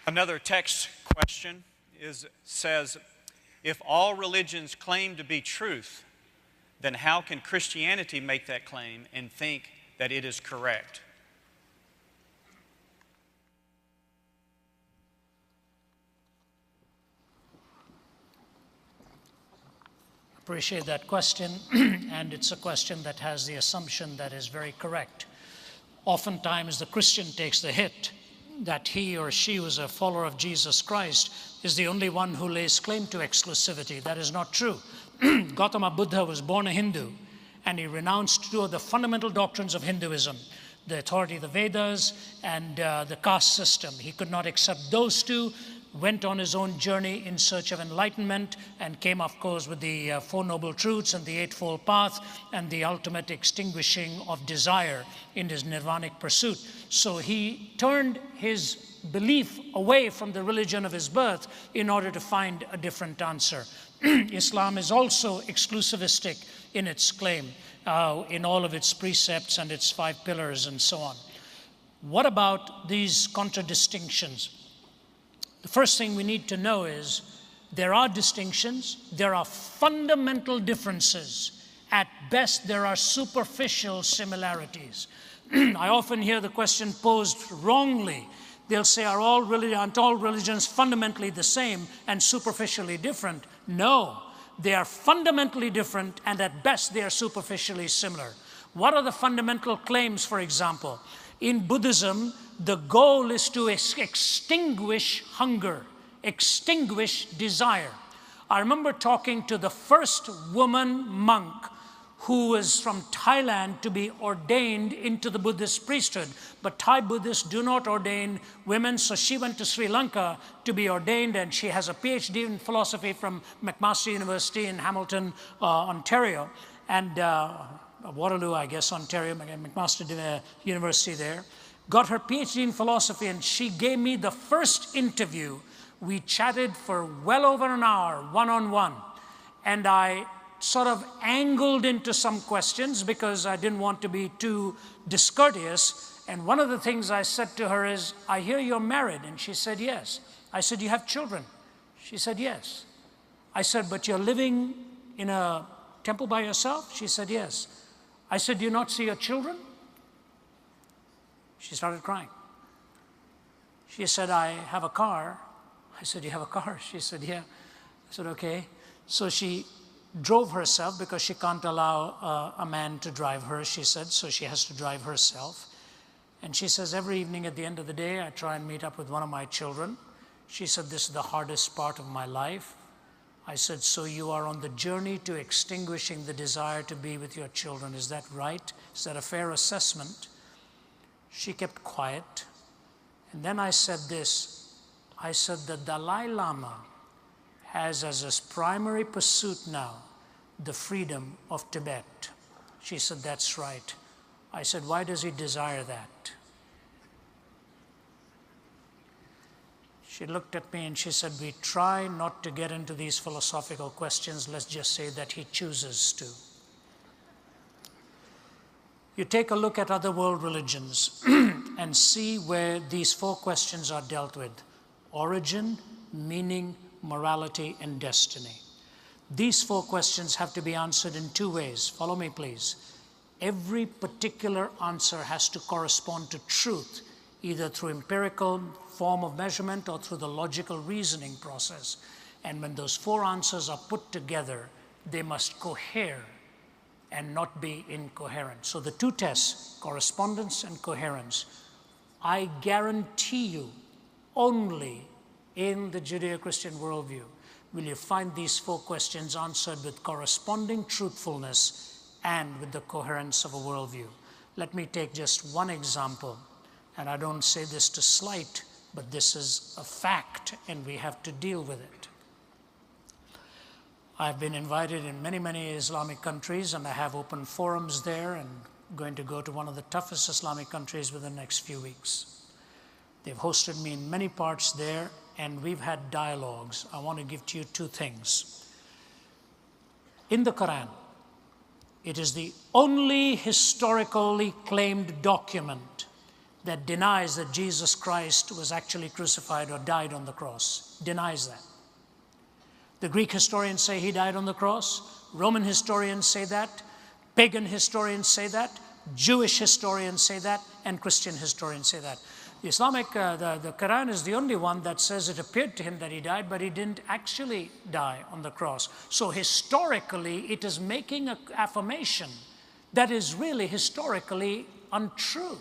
Another text question says, if all religions claim to be truth, then how can Christianity make that claim and think that it is correct? Appreciate that question, and it's a question that has the assumption that is very correct. Oftentimes the Christian takes the hit that he or she who is a follower of Jesus Christ is the only one who lays claim to exclusivity. That is not true. Gautama Buddha was born a Hindu, and he renounced two of the fundamental doctrines of Hinduism, the authority of the Vedas and the caste system. He could not accept those two, went on his own journey in search of enlightenment, and came, of course, with the Four Noble Truths and the Eightfold Path and the ultimate extinguishing of desire in his nirvanic pursuit. So he turned his belief away from the religion of his birth in order to find a different answer. Islam is also exclusivistic in its claim, in all of its precepts and its 5 pillars and so on. What about these contradistinctions? The first thing we need to know is there are distinctions, there are fundamental differences. At best, there are superficial similarities. I often hear the question posed wrongly. They'll say, aren't all religions fundamentally the same and superficially different? No, they are fundamentally different, and at best they are superficially similar. What are the fundamental claims, for example? In Buddhism, the goal is to extinguish hunger, extinguish desire. I remember talking to the first woman monk who was from Thailand to be ordained into the Buddhist priesthood. But Thai Buddhists do not ordain women, so she went to Sri Lanka to be ordained, and she has a PhD in philosophy from McMaster University in Hamilton, Ontario, and Waterloo, I guess, Ontario, McMaster University there. Got her PhD in philosophy, and she gave me the first interview. We chatted for well over an hour, one-on-one, and I sort of angled into some questions because I didn't want to be too discourteous. And one of the things I said to her is, I hear you're married. And she said, yes. I said, you have children? She said, yes. I said, but you're living in a temple by yourself? She said, yes. I said, do you not see your children? She started crying. She said, I have a car. I said, you have a car? She said, yeah. I said, okay. So she drove herself because she can't allow a man to drive her, she said, so she has to drive herself. And she says, every evening at the end of the day, I try and meet up with one of my children. She said, this is the hardest part of my life. I said, so you are on the journey to extinguishing the desire to be with your children. Is that right? Is that a fair assessment? She kept quiet. And then I said this. I said, the Dalai Lama has as his primary pursuit now the freedom of Tibet. She said, that's right. I said, why does he desire that? She looked at me and she said, we try not to get into these philosophical questions. Let's just say that he chooses to. You take a look at other world religions and see where these 4 questions are dealt with: origin, meaning, morality, and destiny. These 4 questions have to be answered in 2 ways. Follow me, please. Every particular answer has to correspond to truth, either through empirical form of measurement or through the logical reasoning process. And when those 4 answers are put together, they must cohere and not be incoherent. So the 2 tests, correspondence and coherence, I guarantee you, only in the Judeo-Christian worldview will you find these 4 questions answered with corresponding truthfulness and with the coherence of a worldview. Let me take just one example, and I don't say this to slight, but this is a fact and we have to deal with it. I've been invited in many, many Islamic countries, and I have open forums there, and going to go to one of the toughest Islamic countries within the next few weeks. They've hosted me in many parts there, and we've had dialogues. I want to give to you 2 things. In the Quran, it is the only historically claimed document that denies that Jesus Christ was actually crucified or died on the cross. Denies that. The Greek historians say he died on the cross. Roman historians say that. Pagan historians say that. Jewish historians say that. And Christian historians say that. The Quran is the only one that says it appeared to him that he died, but he didn't actually die on the cross. So historically, it is making an affirmation that is really historically untrue.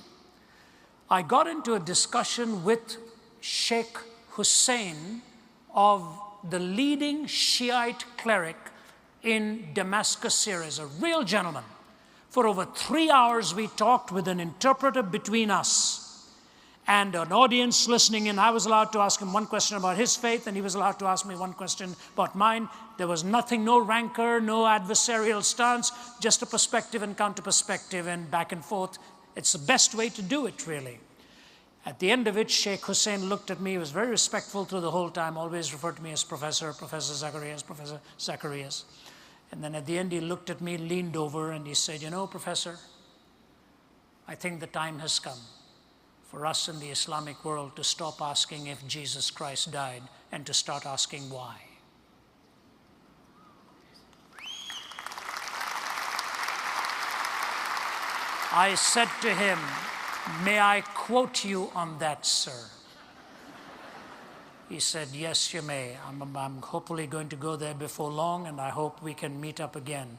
I got into a discussion with Sheikh Hussein of the leading Shiite cleric in Damascus, Syria, a real gentleman. For over 3 hours, we talked with an interpreter between us and an audience listening in. I was allowed to ask him one question about his faith, and he was allowed to ask me one question about mine. There was nothing, no rancor, no adversarial stance, just a perspective and counter-perspective and back and forth. It's the best way to do it, really. At the end of it, Sheikh Hussein looked at me. He was very respectful through the whole time, always referred to me as Professor Zacharias, Professor Zacharias. And then at the end, he looked at me, leaned over, and he said, "You know, Professor, I think the time has come for us in the Islamic world to stop asking if Jesus Christ died and to start asking why." I said to him, "May I quote you on that, sir?" He said, "Yes, you may. I'm hopefully going to go there before long, and I hope we can meet up again."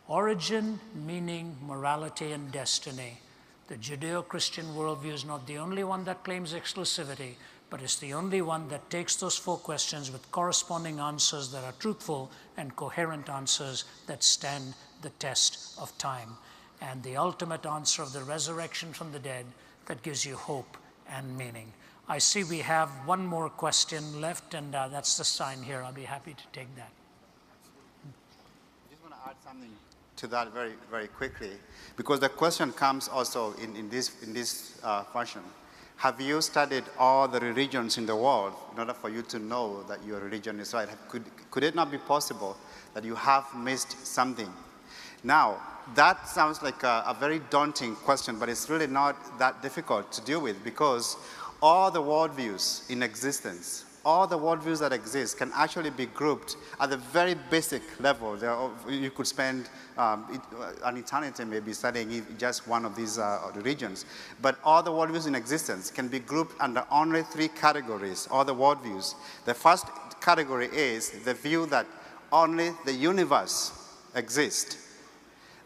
Origin, meaning, morality, and destiny. The Judeo-Christian worldview is not the only one that claims exclusivity, but it's the only one that takes those 4 questions with corresponding answers that are truthful and coherent answers that stand the test of time. And the ultimate answer of the resurrection from the dead that gives you hope and meaning. I see we have one more question left, and that's the sign here. I'll be happy to take that. I just want to add something to that very, very quickly, because the question comes also in this fashion. Have you studied all the religions in the world in order for you to know that your religion is right? Could it not be possible that you have missed something? Now, that sounds like a very daunting question, but it's really not that difficult to deal with, because all the worldviews in existence, all the worldviews that exist can actually be grouped at the very basic level. You could spend an eternity maybe studying just one of these religions. But all the worldviews in existence can be grouped under only 3 categories, all the worldviews. The first category is the view that only the universe exists.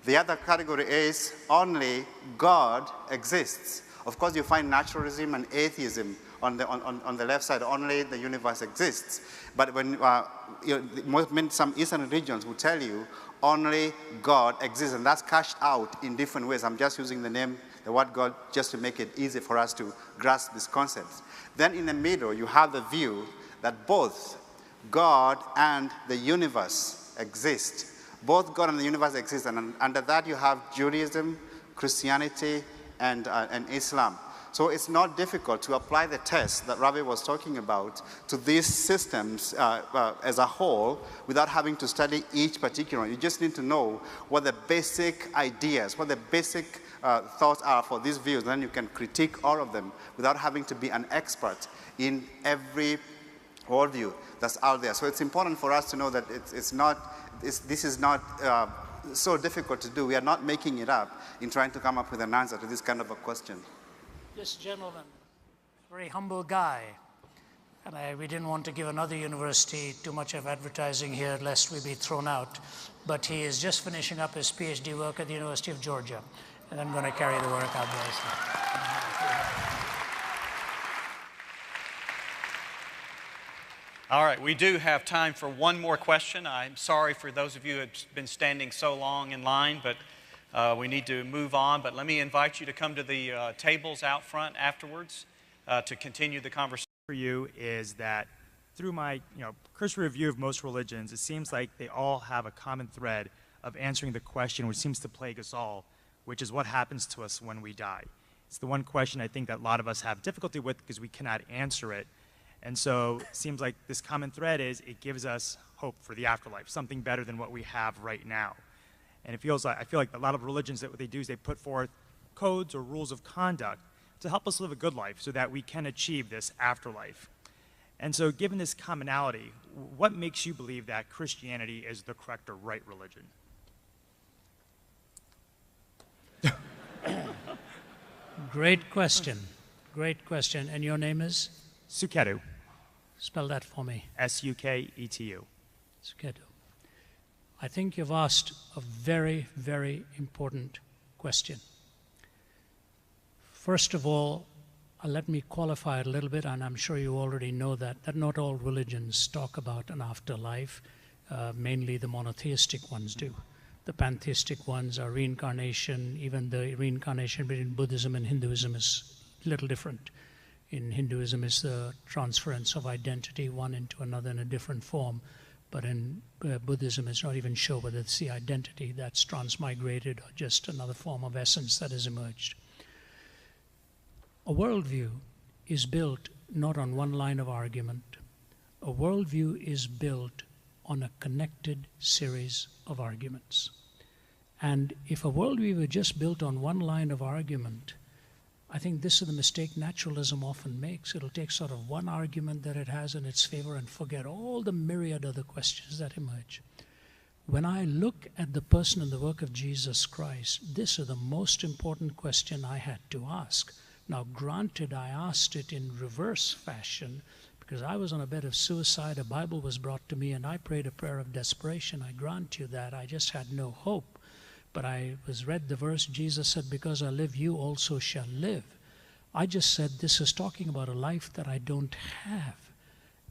The other category is only God exists. Of course, you find naturalism and atheism on the left side, only the universe exists. But when some Eastern religions will tell you only God exists, and that's cashed out in different ways. I'm just using the word God, just to make it easy for us to grasp these concepts. Then in the middle, you have the view that both God and the universe exist. Both God and the universe exist, and under that you have Judaism, Christianity, and Islam. So it's not difficult to apply the test that Ravi was talking about to these systems as a whole without having to study each particular one. You just need to know what the basic ideas, what the basic thoughts are for these views. Then you can critique all of them without having to be an expert in every worldview that's out there. So it's important for us to know that this is not so difficult to do. We are not making it up in trying to come up with an answer to this kind of a question. This gentleman, very humble guy, and we didn't want to give another university too much of advertising here lest we be thrown out, but he is just finishing up his PhD work at the University of Georgia, and I'm going to carry the work out there. All right, we do have time for one more question. I'm sorry for those of you who have been standing so long in line, but we need to move on. But let me invite you to come to the tables out front afterwards to continue the conversation. For you is that through my cursory review of most religions, it seems like they all have a common thread of answering the question which seems to plague us all, which is what happens to us when we die. It's the one question I think that a lot of us have difficulty with because we cannot answer it. And so it seems like this common thread is it gives us hope for the afterlife, something better than what we have right now. And I feel like a lot of religions, that what they do is they put forth codes or rules of conduct, to help us live a good life so that we can achieve this afterlife. And so given this commonality, what makes you believe that Christianity is the correct or right religion? Great question. Great question. And your name is? Suketu. Spell that for me. Suketu. Suketu. I think you've asked a very, very important question. First of all, let me qualify it a little bit, and I'm sure you already know that not all religions talk about an afterlife. Mainly the monotheistic ones do. The pantheistic ones are reincarnation. Even the reincarnation between Buddhism and Hinduism is a little different. In Hinduism, it's the transference of identity one into another in a different form. But in Buddhism, it's not even sure whether it's the identity that's transmigrated or just another form of essence that has emerged. A worldview is built not on one line of argument. A worldview is built on a connected series of arguments. And if a worldview were just built on one line of argument, I think this is the mistake naturalism often makes. It'll take sort of one argument that it has in its favor and forget all the myriad other questions that emerge. When I look at the person and the work of Jesus Christ, this is the most important question I had to ask. Now, granted, I asked it in reverse fashion because I was on a bed of suicide, a Bible was brought to me, and I prayed a prayer of desperation. I grant you that. I just had no hope. But I read the verse, Jesus said, because I live, you also shall live. I just said, this is talking about a life that I don't have.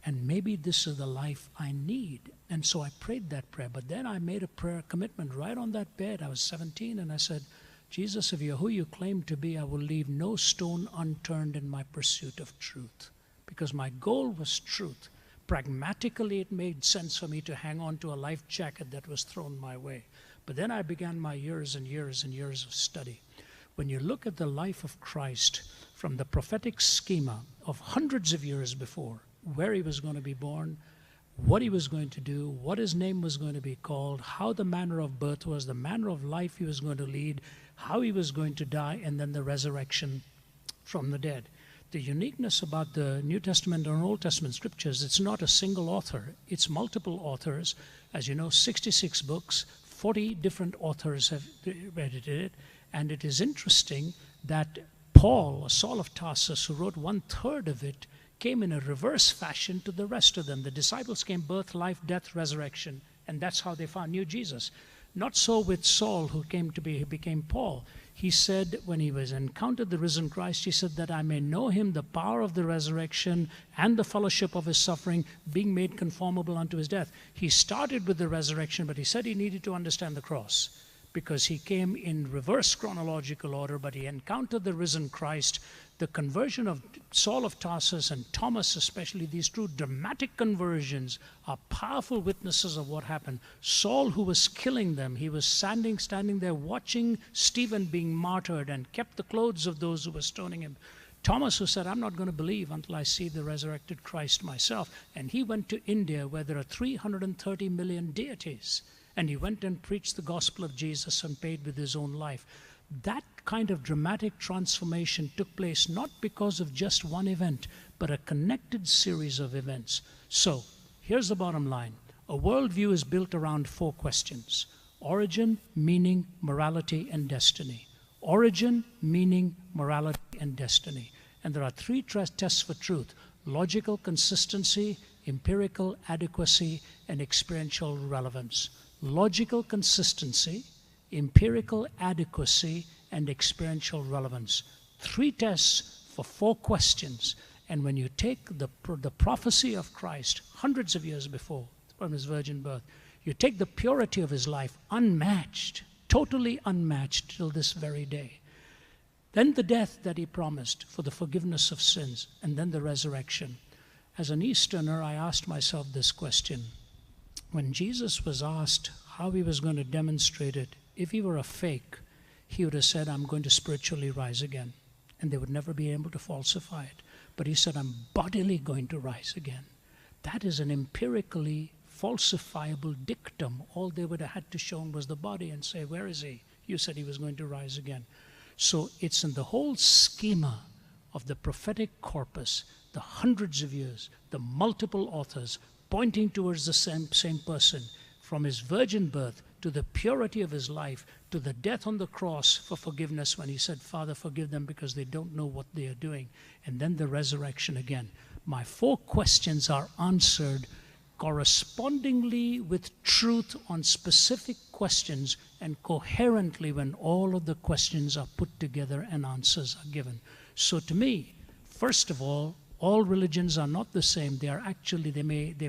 And maybe this is the life I need. And so I prayed that prayer. But then I made a prayer commitment right on that bed. I was 17, and I said, Jesus, if you're who you claim to be, I will leave no stone unturned in my pursuit of truth. Because my goal was truth. Pragmatically, it made sense for me to hang on to a life jacket that was thrown my way. But then I began my years and years and years of study. When you look at the life of Christ from the prophetic schema of hundreds of years before, where he was going to be born, what he was going to do, what his name was going to be called, how the manner of birth was, the manner of life he was going to lead, how he was going to die, and then the resurrection from the dead. The uniqueness about the New Testament and Old Testament scriptures, it's not a single author, it's multiple authors. As you know, 66 books, 40 different authors have edited it, and it is interesting that Paul, Saul of Tarsus, who wrote 1/3 of it, came in a reverse fashion to the rest of them. The disciples came birth, life, death, resurrection, and that's how they knew Jesus. Not so with Saul, who became Paul. He said, when he was encountered the risen Christ, he said that I may know him, the power of the resurrection and the fellowship of his suffering, being made conformable unto his death. He started with the resurrection, but he said he needed to understand the cross because he came in reverse chronological order, but he encountered the risen Christ. The conversion of Saul of Tarsus and Thomas, especially, these two dramatic conversions are powerful witnesses of what happened. Saul, who was killing them, he was standing there watching Stephen being martyred and kept the clothes of those who were stoning him. Thomas, who said, I'm not going to believe until I see the resurrected Christ myself. And he went to India, where there are 330 million deities. And he went and preached the gospel of Jesus and paid with his own life. That kind of dramatic transformation took place not because of just one event, but a connected series of events. So, here's the bottom line. A worldview is built around 4 questions: origin, meaning, morality, and destiny. Origin, meaning, morality, and destiny. And there are 3 tests for truth: logical consistency, empirical adequacy, and experiential relevance. Logical consistency, empirical adequacy, and experiential relevance. 3 tests for 4 questions. And when you take the prophecy of Christ hundreds of years before, from his virgin birth, you take the purity of his life, unmatched, totally unmatched till this very day. Then the death that he promised for the forgiveness of sins, and then the resurrection. As an Easterner, I asked myself this question. When Jesus was asked how he was going to demonstrate it, if he were a fake, he would have said, I'm going to spiritually rise again. And they would never be able to falsify it. But he said, I'm bodily going to rise again. That is an empirically falsifiable dictum. All they would have had to show was the body and say, where is he? You said he was going to rise again. So it's in the whole schema of the prophetic corpus, the hundreds of years, the multiple authors pointing towards the same person, from his virgin birth to the purity of his life, to the death on the cross for forgiveness when he said, Father, forgive them because they don't know what they are doing, and then the resurrection again. My 4 questions are answered correspondingly with truth on specific questions and coherently when all of the questions are put together and answers are given. So to me, first of all religions are not the same. They are actually,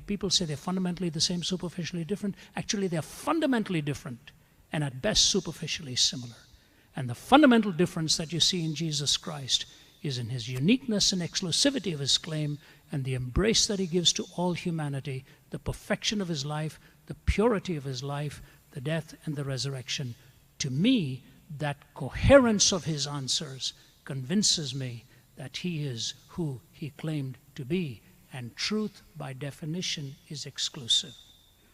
people say they're fundamentally the same, superficially different. Actually, they're fundamentally different and at best superficially similar. And the fundamental difference that you see in Jesus Christ is in his uniqueness and exclusivity of his claim and the embrace that he gives to all humanity, the perfection of his life, the purity of his life, the death and the resurrection. To me, that coherence of his answers convinces me that he is who he claimed to be, and truth by definition is exclusive.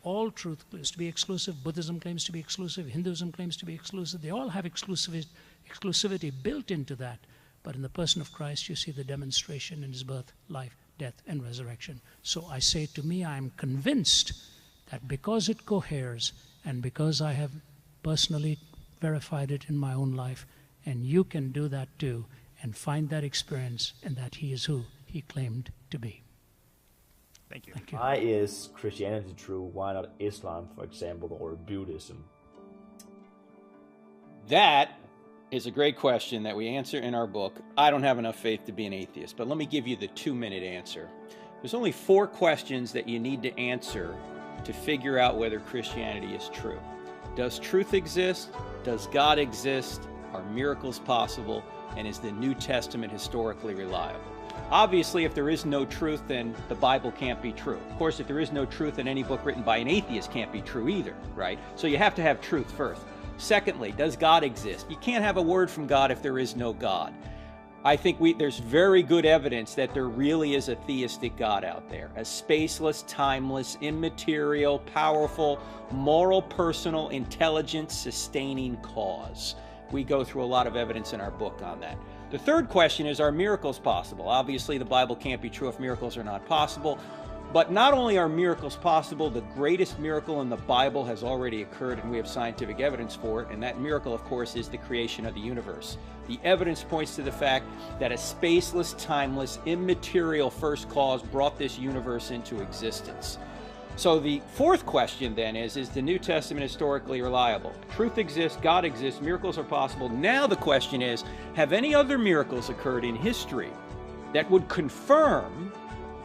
All truth claims to be exclusive. Buddhism claims to be exclusive. Hinduism claims to be exclusive. They all have exclusivity built into that. But in the person of Christ, you see the demonstration in his birth, life, death, and resurrection. So I say, to me, I am convinced that because it coheres and because I have personally verified it in my own life, and you can do that too, and find that experience, and that he is who he claimed to be. Thank you. Thank you. Why is Christianity true? Why not Islam, for example, or Buddhism? That is a great question that we answer in our book, I Don't Have Enough Faith to Be an Atheist. But let me give you the 2-minute answer. There's only 4 questions that you need to answer to figure out whether Christianity is true. Does truth exist? Does God exist? Are miracles possible? And is the New Testament historically reliable? Obviously, if there is no truth, then the Bible can't be true. Of course, if there is no truth, then any book written by an atheist can't be true either, right? So you have to have truth first. Secondly, does God exist? You can't have a word from God if there is no God. I think there's very good evidence that there really is a theistic God out there, a spaceless, timeless, immaterial, powerful, moral, personal, intelligent, sustaining cause. We go through a lot of evidence in our book on that. The third question is, are miracles possible? Obviously, the Bible can't be true if miracles are not possible. But not only are miracles possible, the greatest miracle in the Bible has already occurred, and we have scientific evidence for it. And that miracle, of course, is the creation of the universe. The evidence points to the fact that a spaceless, timeless, immaterial first cause brought this universe into existence. So the fourth question then is the New Testament historically reliable? Truth exists, God exists, miracles are possible. Now the question is, have any other miracles occurred in history that would confirm,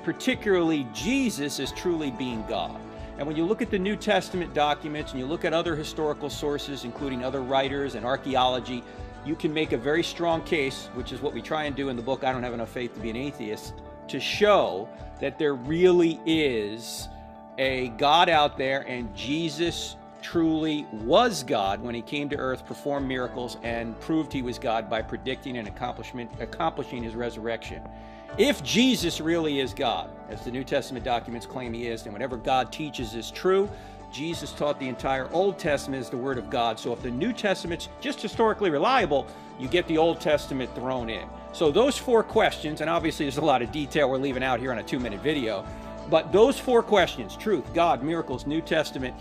particularly Jesus as truly being God? And when you look at the New Testament documents and you look at other historical sources, including other writers and archaeology, you can make a very strong case, which is what we try and do in the book, I Don't Have Enough Faith to Be an Atheist, to show that there really is a God out there, and Jesus truly was God when he came to earth, performed miracles, and proved he was God by predicting and accomplishing his resurrection. If Jesus really is God, as the New Testament documents claim he is, then whatever God teaches is true. Jesus taught the entire Old Testament as the Word of God. So if the New Testament's just historically reliable, you get the Old Testament thrown in. So those 4 questions, and obviously there's a lot of detail we're leaving out here on a 2-minute video, but those 4 questions, truth, God, miracles, New Testament,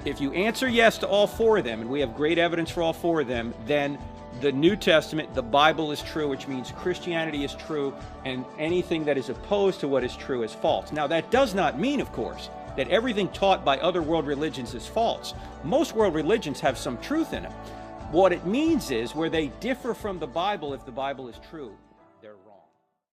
if you answer yes to all 4 of them, and we have great evidence for all 4 of them, then the New Testament, the Bible is true, which means Christianity is true, and anything that is opposed to what is true is false. Now, that does not mean, of course, that everything taught by other world religions is false. Most world religions have some truth in them. What it means is where they differ from the Bible, if the Bible is true,